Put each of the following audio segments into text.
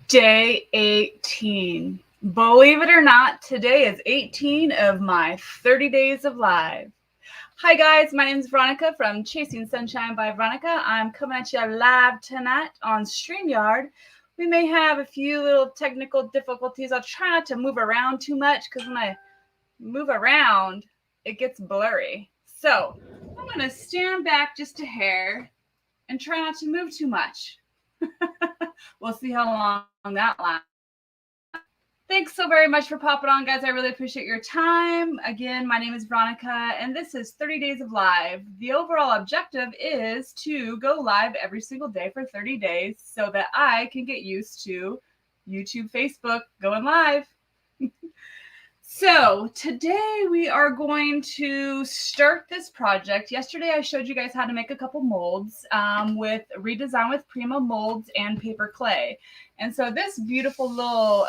Day 18. Believe it or not, today is 18 of my 30 days of live. Hi guys, my name is Veronica from Chasing Sunshine by Veronica. I'm coming at you live tonight on StreamYard. We may have a few little technical difficulties. I'll try not to move around too much because when I move around, it gets blurry. So I'm going to stand back just a hair and try not to move too much. We'll see how long that lasts. Thanks so very much for popping on, guys. I really appreciate your time. Again, my name is Veronica, and this is 30 Days of Live. The overall objective is to go live every single day for 30 days so that I can get used to YouTube, Facebook, going live. So today we are going to start this project. Yesterday I showed you guys how to make a couple molds with Redesign with Prima molds and paper clay. And so this beautiful little,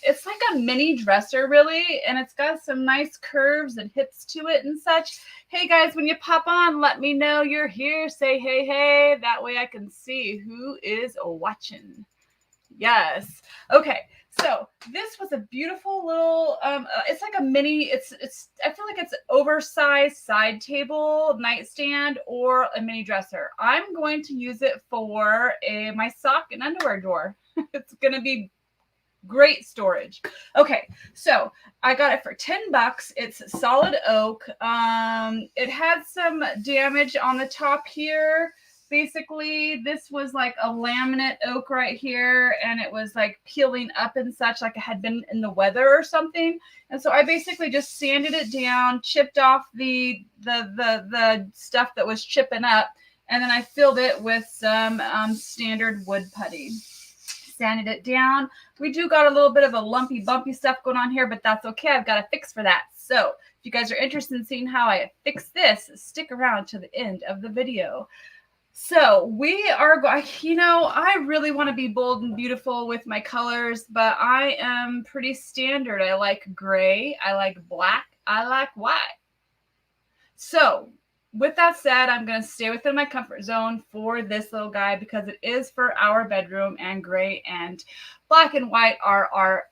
it's like a mini dresser really, and it's got some nice curves and hips to it and such. Hey guys, when you pop on, let me know you're here. Say hey, hey. That way I can see who is watching. Yes. Okay. So this was a beautiful little, it's like a mini, I feel like it's oversized side table, nightstand, or a mini dresser. I'm going to use it for my sock and underwear drawer. It's going to be great storage. Okay, so I got it for $10. It's solid oak. It had some damage on the top here. Basically, this was like a laminate oak right here, and it was like peeling up and such, like it had been in the weather or something. And so I basically just sanded it down, chipped off the stuff that was chipping up, and then I filled it with some standard wood putty. Sanded it down. We do got a little bit of a lumpy, bumpy stuff going on here, but that's okay. I've got a fix for that. So if you guys are interested in seeing how I fix this, stick around to the end of the video. So we are going, I really want to be bold and beautiful with my colors, but I am pretty standard. I like gray, I like black, I like white. So with that said, I'm going to stay within my comfort zone for this little guy because it is for our bedroom, and gray and black and white are our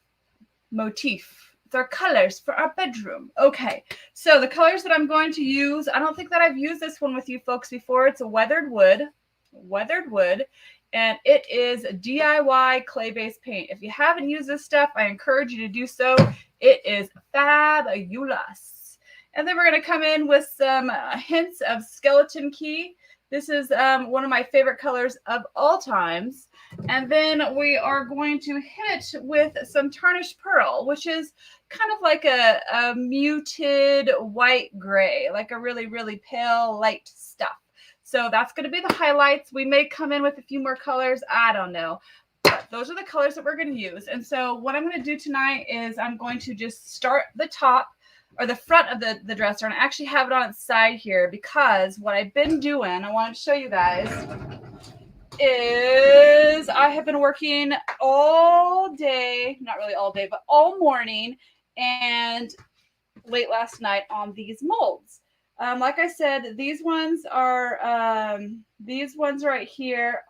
motif. Our colors for our bedroom. Okay, so the colors that I'm going to use, I don't think that I've used this one with you folks before. It's a weathered wood, and it is DIY clay-based paint. If you haven't used this stuff, I encourage you to do so. It is fabulous. And then we're going to come in with some hints of skeleton key. This is one of my favorite colors of all times. And then we are going to hit it with some tarnished pearl, which is kind of like a muted white gray, like a really, really pale light stuff. So that's going to be the highlights. We may come in with a few more colors. I don't know. But those are the colors that we're going to use. And so what I'm going to do tonight is I'm going to just start the top or the front of the dresser, and I actually have it on its side here because what I've been doing, I wanted to show you guys, is I have been working all day, not really all day, but all morning and late last night on these molds. Like I said, these ones right here.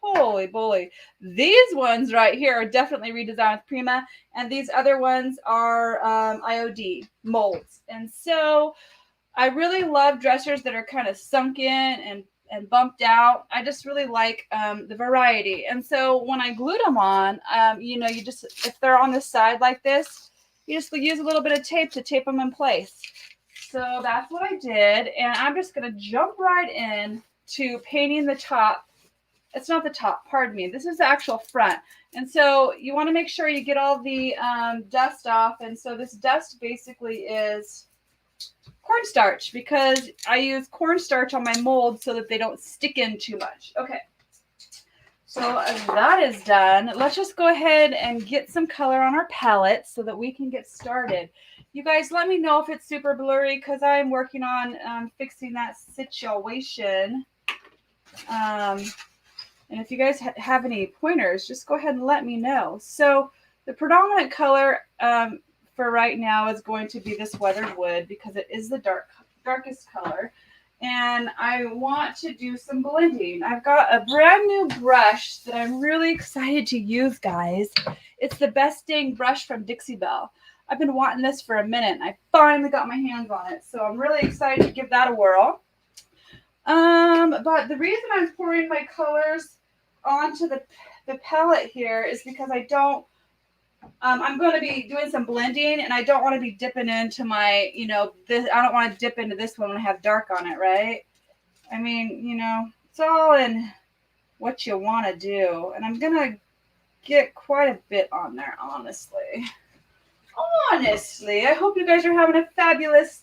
Holy bully. These ones right here are definitely redesigned with Prima, and these other ones are IOD molds. And so I really love dressers that are kind of sunken and bumped out. I just really like the variety. And so when I glued them on, you just, if they're on the side like this, you just use a little bit of tape to tape them in place. So that's what I did. And I'm just going to jump right in to painting the top. It's not the top, pardon me. This is the actual front. And so you want to make sure you get all the dust off. And so this dust basically is cornstarch because I use cornstarch on my molds so that they don't stick in too much. Okay. So that is done. Let's just go ahead and get some color on our palette so that we can get started. You guys, let me know if it's super blurry because I'm working on fixing that situation. And if you guys have any pointers, just go ahead and let me know. So the predominant color for right now is going to be this weathered wood because it is the darkest color. and I want to do some blending. I've got a brand new brush that I'm really excited to use, guys. It's the Best Dang brush from Dixie Belle. I've been wanting this for a minute, and I finally got my hands on it, so I'm really excited to give that a whirl. But the reason I'm pouring my colors onto the palette here is because I don't, I'm going to be doing some blending, and I don't want to be dipping into my, this, I don't want to dip into this one when I have dark on it, right? I mean, it's all in what you want to do, and I'm going to get quite a bit on there, honestly. I hope you guys are having a fabulous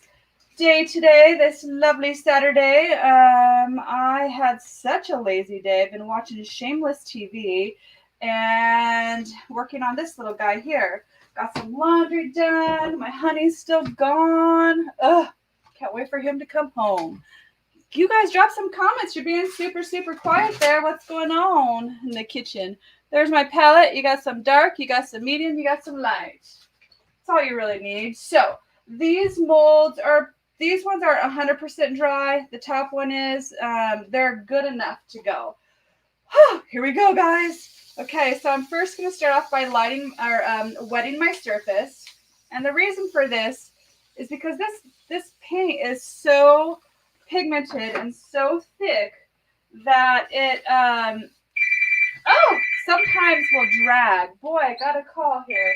day today, this lovely Saturday. I had such a lazy day. I've been watching shameless TV and working on this little guy here. Got some laundry done. My honey's still gone. Ugh, can't wait for him to come home. You guys drop some comments. You're being super, super quiet there. What's going on in the kitchen? There's my palette. You got some dark, you got some medium, you got some light. That's all you really need. So these ones are 100% dry. The top one is, they're good enough to go. Here we go, guys. Okay, so I'm first going to start off by wetting my surface. And the reason for this is because this paint is so pigmented and so thick that it, sometimes will drag. Boy, I got a call here.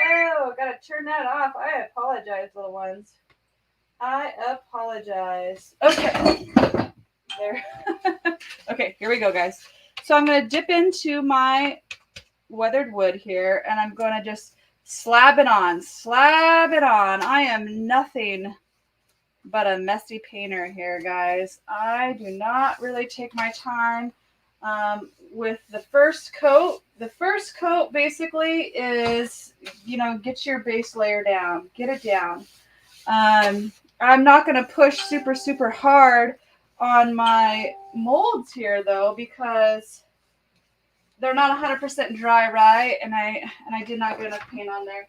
Oh, got to turn that off. I apologize, little ones. I apologize. Okay. There. Okay, here we go, guys. So I'm going to dip into my weathered wood here, and I'm going to just slab it on. Slab it on. I am nothing but a messy painter here, guys. I do not really take my time with the first coat. The first coat basically is, get your base layer down. Get it down. I'm not going to push super, super hard on my molds here, though, because they're not 100% dry, right? And I did not get enough paint on there.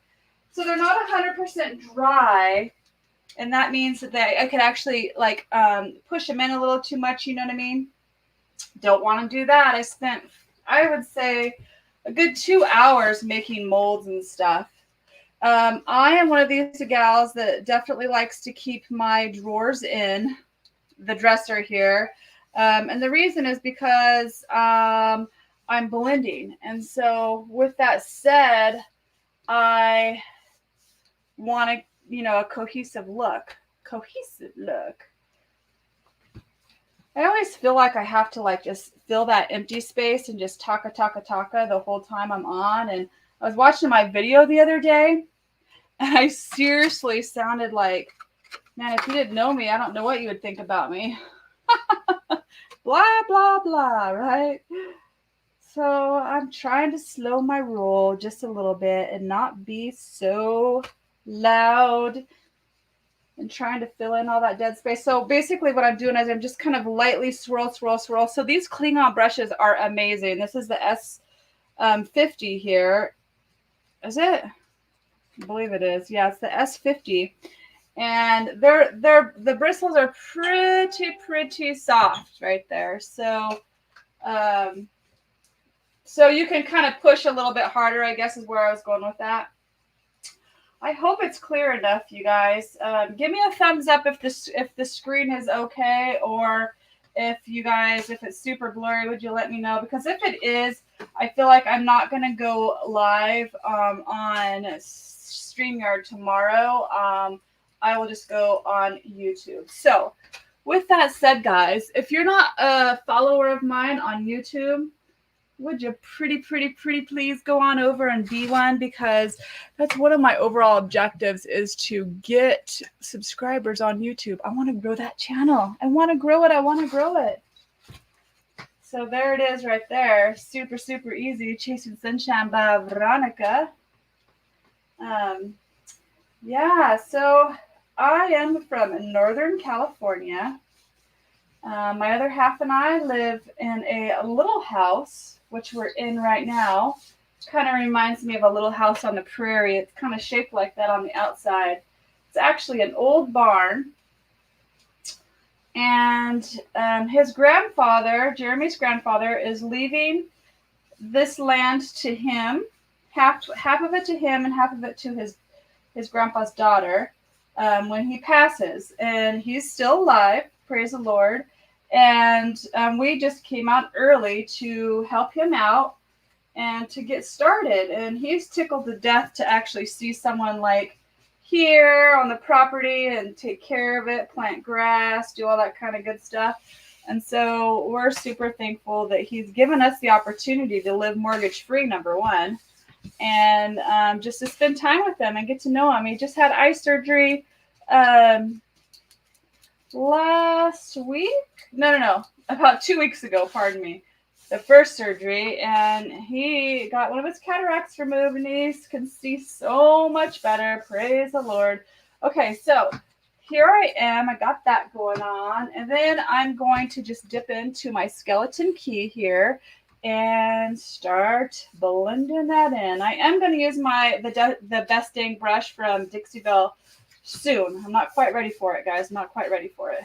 So they're not 100% dry, and that means that I could actually, push them in a little too much, you know what I mean? Don't want to do that. I spent, I would say, a good 2 hours making molds and stuff. I am one of these gals that definitely likes to keep my drawers in the dresser here. And the reason is because I'm blending. And so with that said, I want a cohesive look. I always feel like I have to just fill that empty space and just taka the whole time I'm on. And I was watching my video the other day, and I seriously sounded like, man, if you didn't know me, I don't know what you would think about me. Blah, blah, blah, right? So I'm trying to slow my roll just a little bit and not be so loud and trying to fill in all that dead space. So basically what I'm doing is I'm just kind of lightly swirl. So these Klingon brushes are amazing. This is the S50 here. Is it? I believe it is. Yeah, it's the S50. And the bristles are pretty soft right there. So so you can kind of push a little bit harder, I guess is where I was going with that. I hope it's clear enough, you guys. Give me a thumbs up if the screen is okay, or if it's super blurry, would you let me know? Because if it is, I feel like I'm not going to go live on StreamYard tomorrow. I will just go on YouTube. So with that said, guys, if you're not a follower of mine on YouTube, would you pretty please go on over and be one? Because that's one of my overall objectives, is to get subscribers on YouTube. I want to grow that channel. I want to grow it. So there it is right there. Super easy. Chasing Sunshine by Veronica. Yeah, so I am from Northern California. My other half and I live in a little house, which we're in right now. Kind of reminds me of a little house on the prairie. It's kind of shaped like that on the outside. It's actually an old barn. And his grandfather, Jeremy's grandfather, is leaving this land to him, half of it to him and half of it to his grandpa's daughter when he passes. And he's still alive, praise the Lord. And we just came out early to help him out and to get started. And he's tickled to death to actually see someone like here on the property and take care of it, plant grass, do all that kind of good stuff. And so we're super thankful that he's given us the opportunity to live mortgage free, number one, and just to spend time with him and get to know him. He just had eye surgery last week. No, about 2 weeks ago, pardon me. The first surgery, and he got one of his cataracts removed, and he can see so much better. Praise the Lord. Okay, so here I am. I got that going on, and then I'm going to just dip into my skeleton key here and start blending that in. I am going to use the Best Dang brush from Dixie-Belle soon. I'm not quite ready for it, guys. I'm not quite ready for it.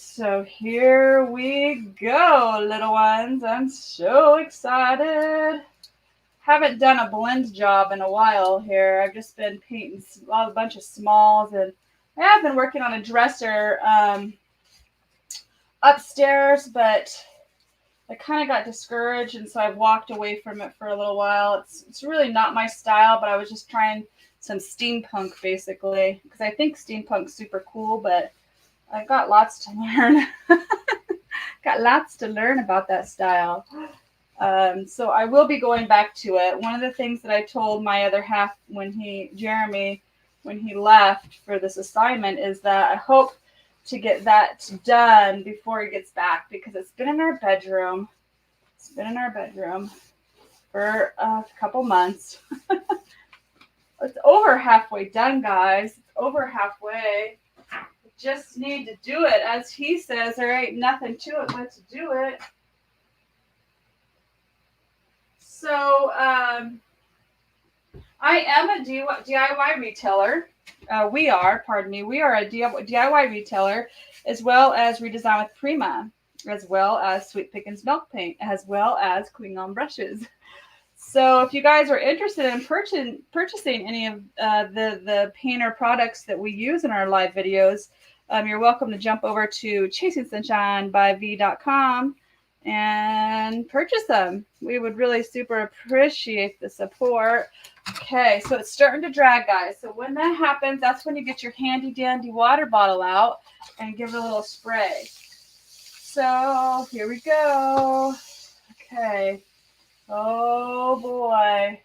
So here we go, little ones. I'm so excited. Haven't done a blend job in a while here. I've just been painting a bunch of smalls, and I have been working on a dresser upstairs, but I kind of got discouraged, and so I've walked away from it for a little while. It's really not my style, but I was just trying some steampunk, basically, because I think steampunk's super cool, but I've got lots to learn. Got lots to learn about that style. So I will be going back to it. One of the things that I told my other half Jeremy, when he left for this assignment, is that I hope to get that done before he gets back, because it's been in our bedroom. It's been in our bedroom for a couple months. It's over halfway done, guys. It's over halfway. Just need to do it. As he says, there ain't nothing to it but to do it. So I am a DIY retailer. We are a DIY retailer, as well as Redesign with Prima, as well as Sweet Pickins Milk Paint, as well as Klingon brushes. So if you guys are interested in purchasing any of the painter products that we use in our live videos, you're welcome to jump over to ChasingSunshineByV.com and purchase them. We would really super appreciate the support. Okay, so it's starting to dry, guys. So when that happens, that's when you get your handy dandy water bottle out and give it a little spray. So here we go. Okay. Oh boy.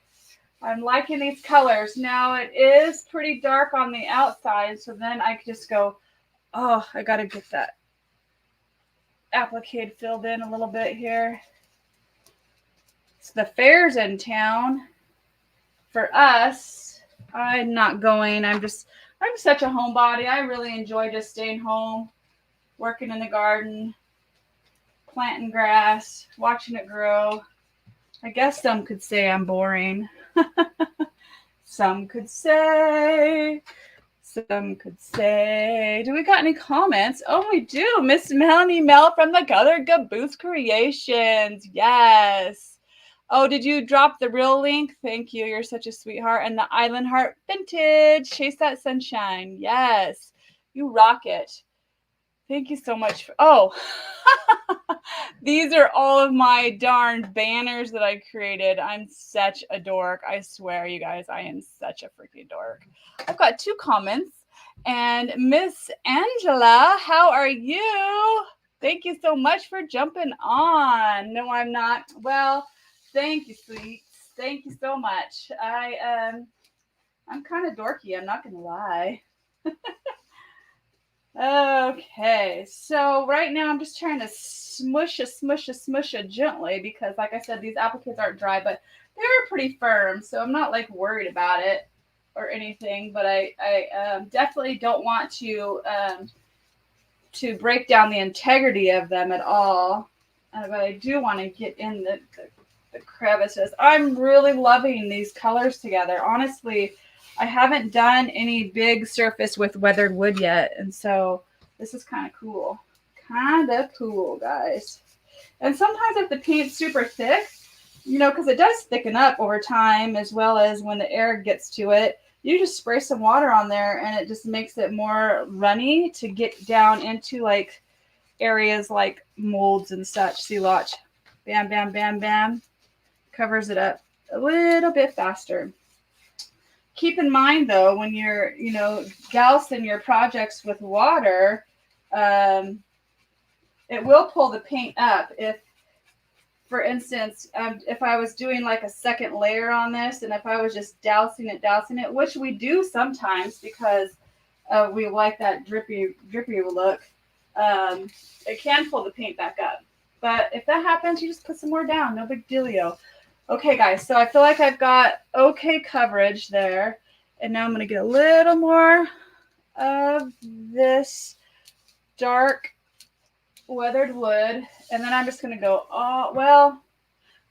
I'm liking these colors. Now it is pretty dark on the outside, so then I could just go, oh, I got to get that applique filled in a little bit here. So the fair's in town. For us, I'm not going. I'm such a homebody. I really enjoy just staying home, working in the garden, planting grass, watching it grow. I guess some could say I'm boring. Some could say. Do we got any comments? Oh, we do. Miss Melanie Mel from the Color Caboose Creations. Yes. Oh, did you drop the real link? Thank you. You're such a sweetheart. And the Island Heart Vintage. Chase that sunshine. Yes. You rock it. Thank you so much. These are all of my darn banners that I created. I'm such a dork. I swear, you guys, I am such a freaking dork. I've got 2 comments. And Miss Angela, how are you? Thank you so much for jumping on. No, I'm not. Well, thank you, sweets. Thank you so much. I'm kind of dorky. I'm not going to lie. Okay, so right now I'm just trying to smush it gently, because like I said, these appliques aren't dry, but they're pretty firm, so I'm not like worried about it or anything. But I definitely don't want to break down the integrity of them at all. But I do want to get in the crevices. I'm really loving these colors together. Honestly, I haven't done any big surface with weathered wood yet, and so This is kind of cool. Kind of cool, guys. And sometimes if the paint's super thick, you know, because it does thicken up over time as well as when the air gets to it, you just spray some water on there and it just makes it more runny to get down into like areas like molds and such. See, watch. Bam, bam, bam, bam. Covers it up a little bit faster. Keep in mind though, when you're, you know, dousing your projects with water, it will pull the paint up. If, for instance, if I was doing like a second layer on this, and if I was just dousing it, which we do sometimes because we like that drippy look, it can pull the paint back up. But if that happens, you just put some more down. No big dealio. Okay, guys, so I feel like I've got okay coverage there. And now I'm going to get a little more of this dark weathered wood. And then I'm just going to go, oh, well,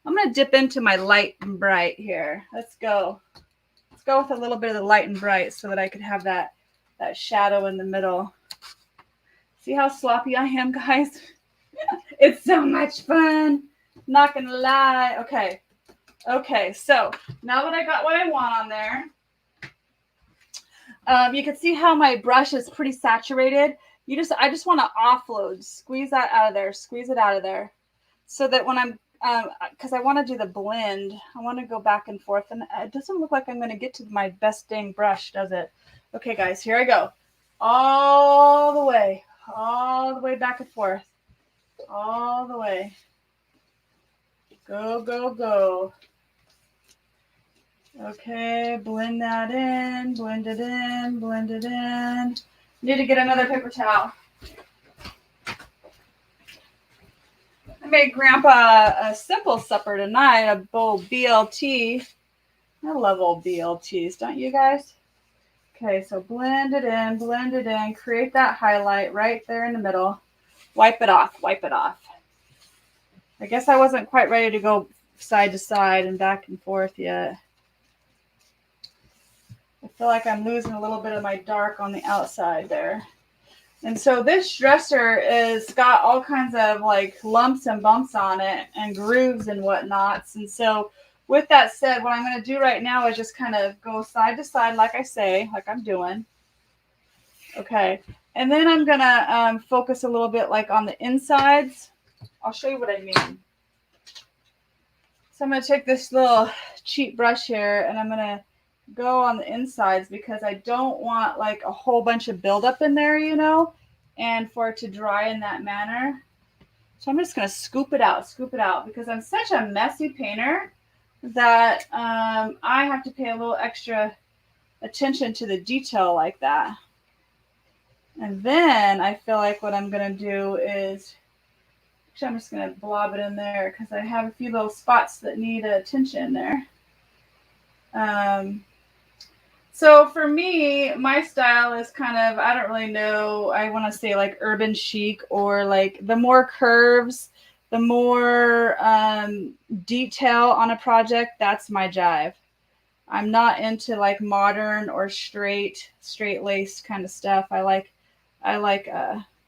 I'm going to dip into my light and bright here. Let's go. Let's go with a little bit of the light and bright so that I could have that shadow in the middle. See how sloppy I am, guys? It's so much fun. Not going to lie. Okay. Okay, so now that I got what I want on there, you can see how my brush is pretty saturated. I just want to offload, squeeze that out of there, squeeze it out of there, so that when I'm, because I want to do the blend, I want to go back and forth, and it doesn't look like I'm going to get to my best dang brush, does it? Okay, guys, here I go, all the way back and forth, all the way. Go, go, go. Okay, blend that in, blend it in, blend it in. Need to get another paper towel. I made Grandpa a simple supper tonight, a bowl of BLT. I love old BLTs, don't you guys? Okay, so blend it in, create that highlight right there in the middle. Wipe it off, wipe it off. I guess I wasn't quite ready to go side to side and back and forth yet. I feel like I'm losing a little bit of my dark on the outside there. And so this dresser is got all kinds of like lumps and bumps on it and grooves and whatnots. And so with that said, what I'm going to do right now is just kind of go side to side, like I say, like I'm doing. Okay. And then I'm going to focus a little bit like on the insides. I'll show you what I mean. So I'm going to take this little cheap brush here and I'm going to go on the insides because I don't want like a whole bunch of buildup in there, you know, and for it to dry in that manner. So I'm just going to scoop it out because I'm such a messy painter that I have to pay a little extra attention to the detail like that. And then I feel like what I'm going to do is, actually I'm just going to blob it in there because I have a few little spots that need attention there. So for me, my style is kind of, I don't really know, I want to say like urban chic, or like the more curves, the more detail on a project, that's my jive. I'm not into like modern or straight laced kind of stuff. I like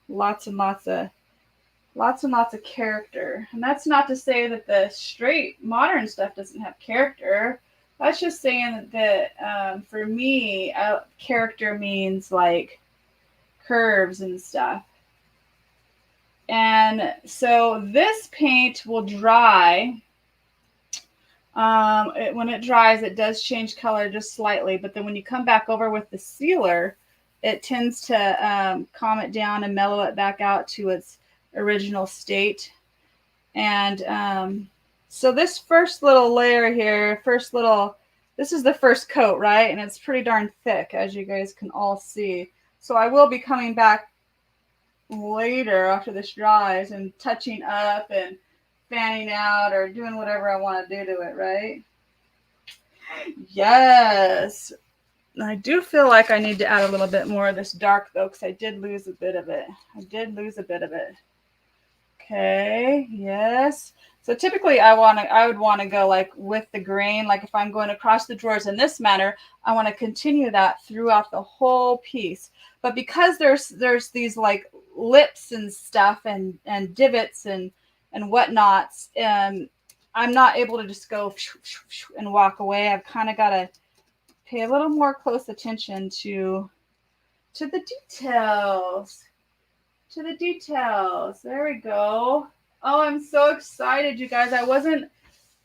lots and lots of character. And that's not to say that the straight modern stuff doesn't have character. That's just saying that for me, character means like curves and stuff. And so this paint will dry. When it dries, it does change color just slightly. But then when you come back over with the sealer, it tends to calm it down and mellow it back out to its original state. And so this first little layer here, this is the first coat, right? And it's pretty darn thick, as you guys can all see. So I will be coming back later after this dries and touching up and fanning out or doing whatever I want to do to it, right? Yes. I do feel like I need to add a little bit more of this dark, though, because I did lose a bit of it. Okay, yes. So typically I would want to go like with the grain, like if I'm going across the drawers in this manner, I want to continue that throughout the whole piece. But because there's these like lips and stuff and divots and whatnots, I'm not able to just go and walk away. I've kind of got to pay a little more close attention to the details. To the details. There we go. Oh, I'm so excited, you guys. I wasn't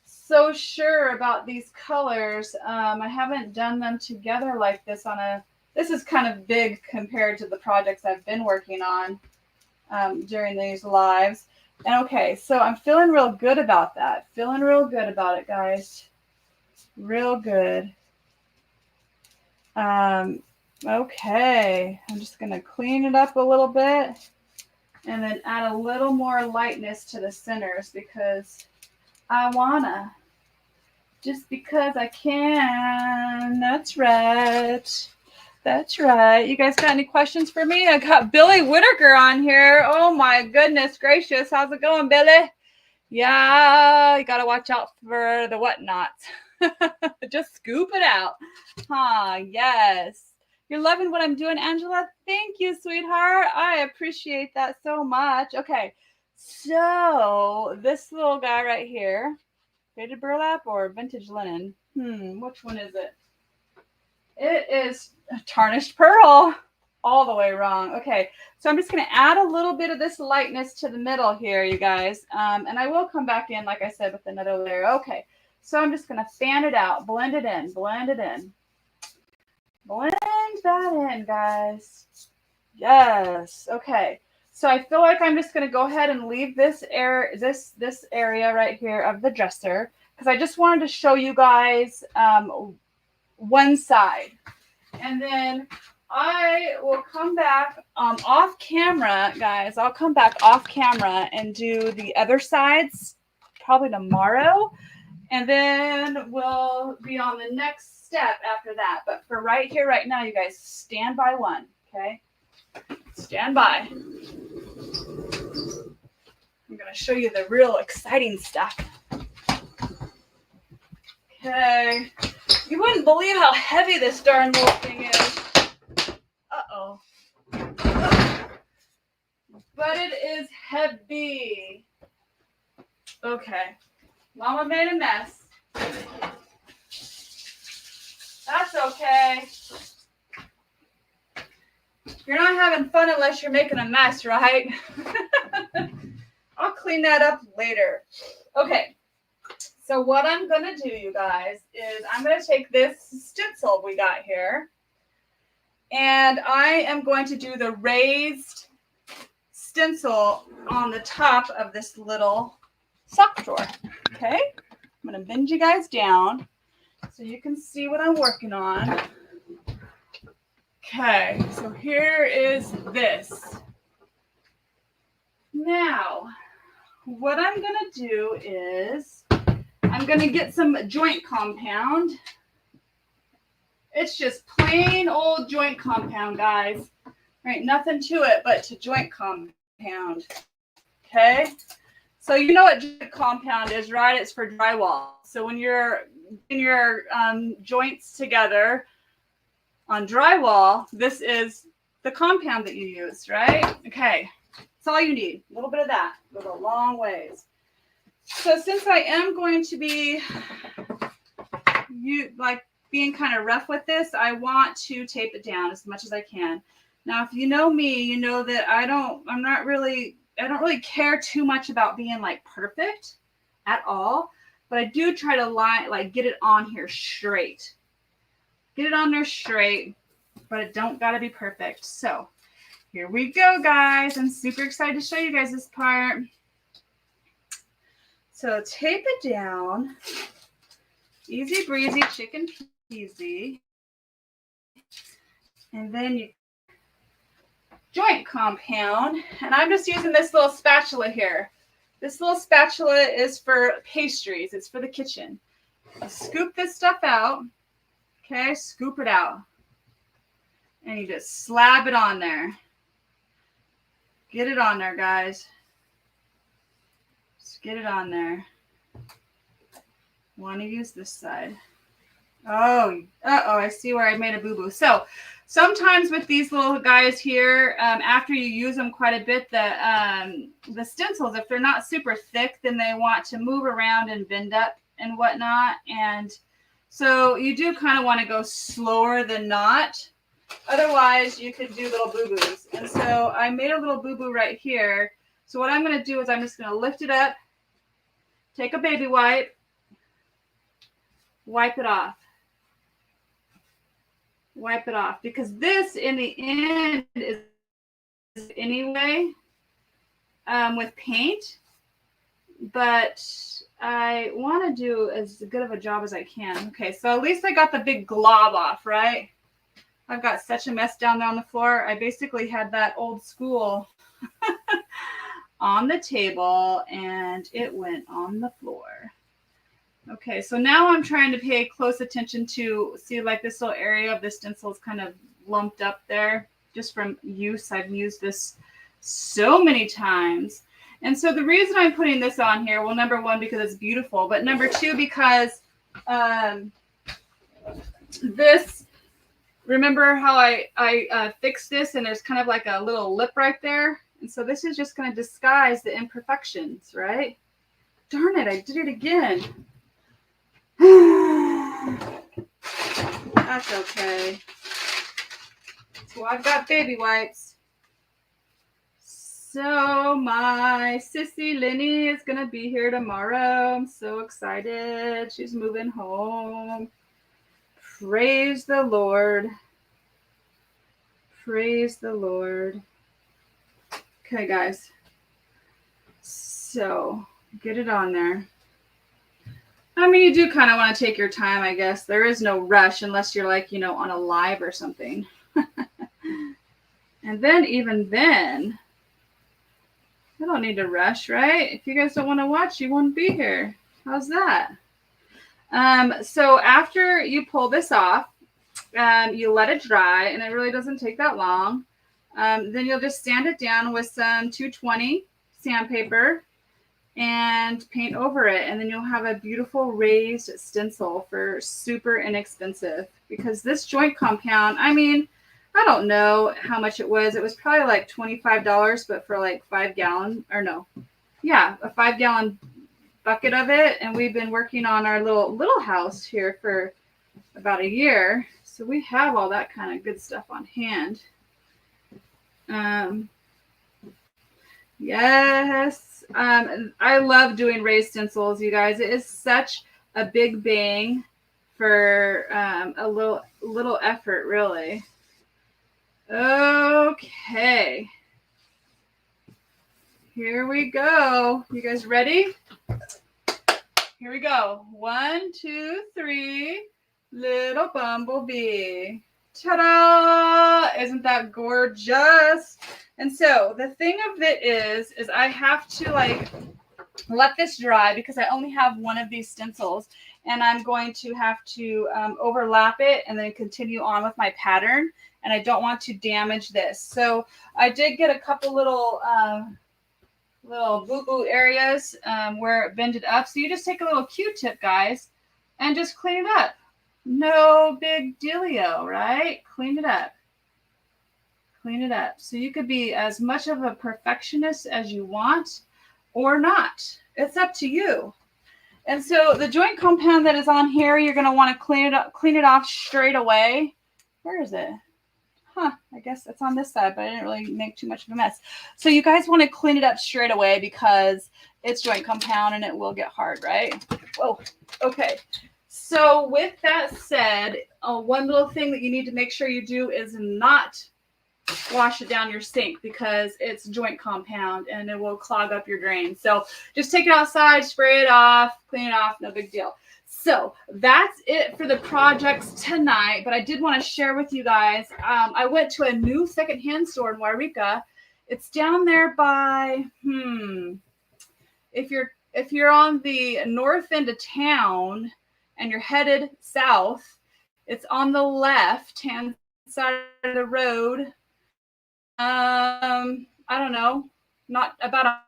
so sure about these colors. I haven't done them together like this this is kind of big compared to the projects I've been working on during these lives. And okay, so I'm feeling real good about that. Feeling real good about it, guys. Real good. Okay, I'm just going to clean it up a little bit and then add a little more lightness to the centers because I wanna. Just because I can. That's right. That's right. You guys got any questions for me? I got Billy Whitaker on here. Oh my goodness gracious. How's it going, Billy? Yeah, you got to watch out for the whatnots. Just scoop it out. Huh, yes. You're loving what I'm doing, Angela? Thank you, sweetheart. I appreciate that so much. Okay, so this little guy right here, faded burlap or vintage linen? Which one is it? It is tarnished pearl. All the way wrong. Okay, so I'm just going to add a little bit of this lightness to the middle here, you guys. And I will come back in, like I said, with another layer. Okay, so I'm just going to fan it out, blend it in, blend it in. Blend that in, guys. Yes. Okay. So I feel like I'm just going to go ahead and leave this area right here of the dresser because I just wanted to show you guys one side. And then I will come back off camera, guys. I'll come back off camera and do the other sides probably tomorrow. And then we'll be on the next step after that. But for right here, right now, you guys stand by one, okay? Stand by. I'm going to show you the real exciting stuff. Okay. You wouldn't believe how heavy this darn little thing is. Uh-oh. But it is heavy. Okay. Mama made a mess. That's okay. You're not having fun unless you're making a mess, right? I'll clean that up later. Okay. So what I'm going to do, you guys, is I'm going to take this stencil we got here, and I am going to do the raised stencil on the top of this little sock drawer. Okay? I'm going to bend you guys down so you can see what I'm working on. Okay, so here is this. Now, what I'm going to do is I'm going to get some joint compound. It's just plain old joint compound, guys. Right, nothing to it but to joint compound. Okay? So you know what joint compound is, right? It's for drywall. So when you're in your joints together on drywall, this is the compound that you use, right? Okay. That's all you need. A little bit of that. Goes a long ways. So since I am going to be being kind of rough with this, I want to tape it down as much as I can. Now, if you know me, you know that I don't really care too much about being like perfect at all, but I do try to get it on here straight. Get it on there straight, but it don't gotta be perfect. So here we go, guys. I'm super excited to show you guys this part. So tape it down. Easy breezy, chicken peasy. And then you joint compound. And I'm just using this little spatula here. This little spatula is for pastries. It's for the kitchen. You scoop this stuff out. Okay, scoop it out. And you just slab it on there. Get it on there, guys. Get it on there. Want to use this side. Oh, I see where I made a boo-boo. So sometimes with these little guys here, after you use them quite a bit, the stencils, if they're not super thick, then they want to move around and bend up and whatnot. And so you do kind of want to go slower than not. Otherwise, you could do little boo-boos. And so I made a little boo-boo right here. So what I'm going to do is I'm just going to lift it up, take a baby wipe, wipe it off. Wipe it off, because this in the end is anyway with paint, but I want to do as good of a job as I can. Okay, so at least I got the big glob off, right? I've got such a mess down there on the floor. I basically had that old school on the table and it went on the floor. Okay, so now I'm trying to pay close attention to see, like, this little area of the stencil is kind of lumped up there just from use. I've used this so many times. And so the reason I'm putting this on here, well, number one, because it's beautiful, but number two, because this, remember how I fixed this and there's kind of like a little lip right there? And so this is just going to disguise the imperfections, right? Darn it, I did it again. That's okay. So I've got baby wipes. So my sissy Lenny is going to be here tomorrow. I'm so excited. She's moving home. Praise the Lord. Praise the Lord. Okay, guys. So get it on there. I mean, you do kind of want to take your time, I guess. There is no rush unless you're, like, you know, on a live or something. And then, even then, I don't need to rush, right? If you guys don't want to watch, you won't be here. How's that? So after you pull this off, you let it dry, and it really doesn't take that long. Then you'll just sand it down with some 220 sandpaper and paint over it, and then you'll have a beautiful raised stencil for super inexpensive. Because this joint compound, I mean, I don't know how much it was. It was probably like $25, but for like 5 gallon, or no, yeah, a 5-gallon bucket of it. And we've been working on our little house here for about a year, so we have all that kind of good stuff on hand. Yes. I love doing raised stencils, you guys. It is such a big bang for a little effort, really. Okay. Here we go. You guys ready? Here we go. 1, 2, 3. Little bumblebee. Ta-da! Isn't that gorgeous? And so the thing of it is I have to, like, let this dry because I only have one of these stencils, and I'm going to have to overlap it and then continue on with my pattern, and I don't want to damage this. So I did get a couple little boo-boo areas where it bended up. So you just take a little Q-tip, guys, and just clean it up. No big dealio, right? Clean it up. Clean it up. So you could be as much of a perfectionist as you want or not. It's up to you. And so the joint compound that is on here, you're going to want to clean it off straight away. Where is it? I guess it's on this side, but I didn't really make too much of a mess. So you guys want to clean it up straight away because it's joint compound and it will get hard, right? Whoa. Okay. So with that said, one little thing that you need to make sure you do is not wash it down your sink because it's joint compound and it will clog up your drain. So just take it outside, spray it off, clean it off, no big deal. So that's it for the projects tonight, but I did want to share with you guys, I went to a new secondhand store in Wairika. It's down there by, if you're on the north end of town and you're headed south, it's on the left-hand side of the road. I don't know, not about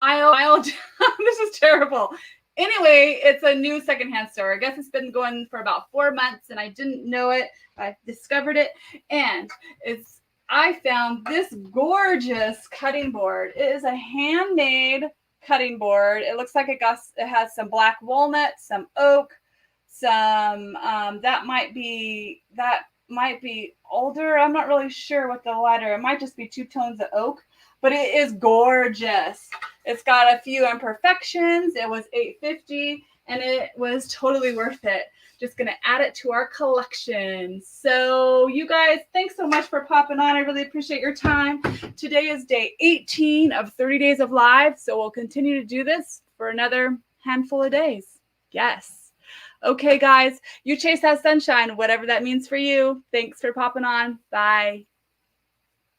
This is terrible. Anyway, it's a new secondhand store. I guess it's been going for about 4 months and I didn't know it. I discovered it and I found this gorgeous cutting board. It is a handmade cutting board. It looks like it has some black walnut, some oak, some that might be older. I'm not really sure what the lighter. It might just be 2 tones of oak, but it is gorgeous. It's got a few imperfections. It was $8.50 and it was totally worth it. Just going to add it to our collection. So you guys, thanks so much for popping on. I really appreciate your time. Today is day 18 of 30 days of live. So we'll continue to do this for another handful of days. Yes. Okay, guys, you chase that sunshine, whatever that means for you. Thanks for popping on. Bye.